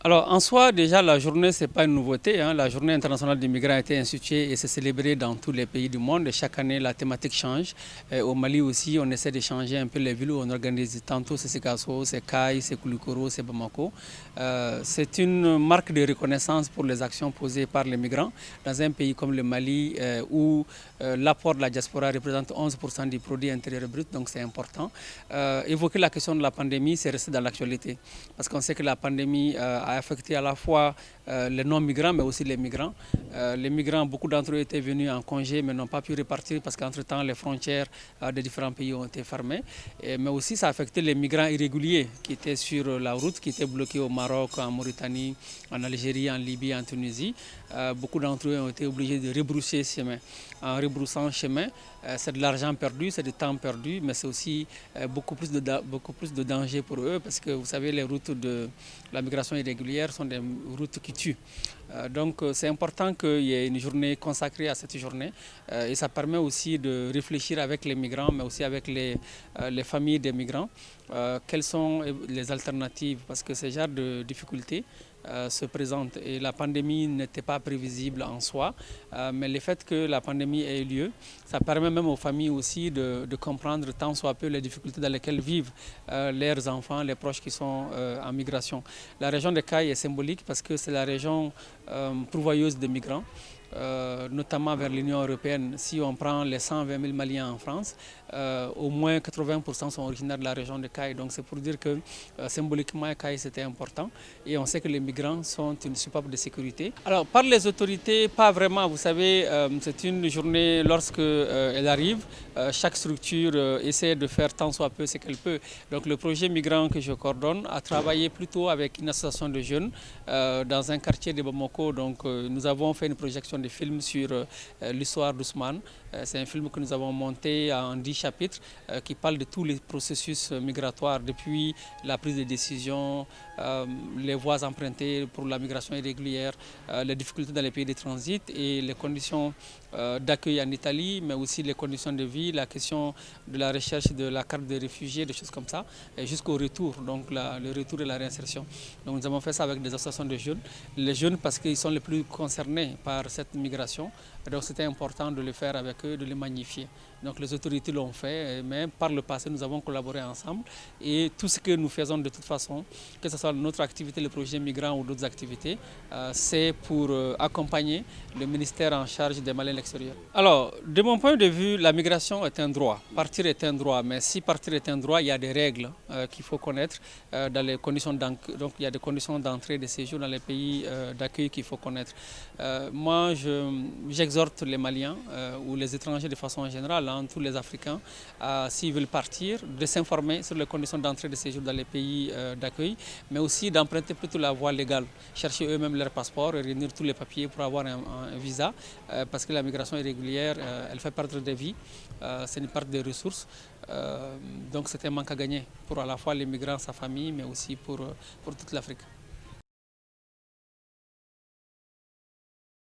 Alors, en soi, déjà, la journée, ce n'est pas une nouveauté, hein. La journée internationale des migrants a été instituée et c'est célébré dans tous les pays du monde. Et chaque année, la thématique change. Et au Mali aussi, on essaie de changer un peu les villes où on organise. Tantôt, c'est Sikasso, c'est Kay, c'est Koulikoro, c'est Bamako. C'est une marque de reconnaissance pour les actions posées par les migrants dans un pays comme le Mali où l'apport de la diaspora représente 11% du produit intérieur brut, donc c'est important. Évoquer la question de la pandémie, c'est rester dans l'actualité. Parce qu'on sait que la pandémie a affecté à la fois les non-migrants, mais aussi les migrants. Les migrants, beaucoup d'entre eux étaient venus en congé, mais n'ont pas pu repartir parce qu'entre-temps, les frontières des différents pays ont été fermées. Mais aussi, ça a affecté les migrants irréguliers qui étaient sur la route, qui étaient bloqués au Maroc, en Mauritanie, en Algérie, en Libye, en Tunisie. Beaucoup d'entre eux ont été obligés de rebrousser chemin. En rebroussant chemin, c'est de l'argent perdu, c'est du temps perdu, mais c'est aussi beaucoup plus de danger pour eux parce que vous savez, les routes de la migration irrégulière sont des routes qui tuent. Donc c'est important qu'il y ait une journée consacrée à cette journée et ça permet aussi de réfléchir avec les migrants, mais aussi avec les familles des migrants, quelles sont les alternatives parce que ce genre de difficultés se présente et la pandémie n'était pas prévisible en soi, mais le fait que la pandémie ait eu lieu, ça permet même aux familles aussi de comprendre tant soit peu les difficultés dans lesquelles vivent leurs enfants, les proches qui sont en migration. La région de Kay est symbolique parce que c'est la région pourvoyeuse de migrants. Notamment vers l'Union européenne, si on prend les 120 000 Maliens en France, au moins 80% sont originaires de la région de Kay. Donc c'est pour dire que symboliquement Kay c'était important et on sait que les migrants sont une soupape de sécurité. Alors par les autorités, pas vraiment, vous savez, c'est une journée lorsque elle arrive, chaque structure essaie de faire tant soit peu ce qu'elle peut. Donc le projet migrant que je coordonne a travaillé plutôt avec une association de jeunes dans un quartier de Bamako. Donc nous avons fait une projection de films sur l'histoire d'Ousmane. C'est un film que nous avons monté en 10 chapitres qui parle de tous les processus migratoires depuis la prise de décision, les voies empruntées pour la migration irrégulière, les difficultés dans les pays de transit et les conditions d'accueil en Italie, mais aussi les conditions de vie, la question de la recherche de la carte de réfugié, des choses comme ça, jusqu'au retour, donc le retour et la réinsertion. Donc nous avons fait ça avec des associations de jeunes. Les jeunes parce qu'ils sont les plus concernés par cette migration, donc c'était important de le faire avec eux, de les magnifier. Donc les autorités l'ont fait, mais par le passé nous avons collaboré ensemble et tout ce que nous faisons de toute façon, que ce soit notre activité, le projet migrant ou d'autres activités, c'est pour accompagner le ministère en charge des Maliens à l'extérieur. Alors, de mon point de vue, la migration est un droit, partir est un droit, mais si partir est un droit, il y a des règles qu'il faut connaître dans les conditions donc il y a des conditions d'entrée et de séjour dans les pays d'accueil qu'il faut connaître. Moi, j'exhorte les Maliens ou les étrangers de façon générale, tous les Africains, s'ils veulent partir, de s'informer sur les conditions d'entrée et de séjour dans les pays d'accueil, mais aussi d'emprunter plutôt la voie légale, chercher eux-mêmes leur passeport et réunir tous les papiers pour avoir un visa, parce que la migration irrégulière, elle fait perdre des vies, c'est une perte de ressources, donc c'est un manque à gagner pour à la fois les migrants, sa famille, mais aussi pour toute l'Afrique.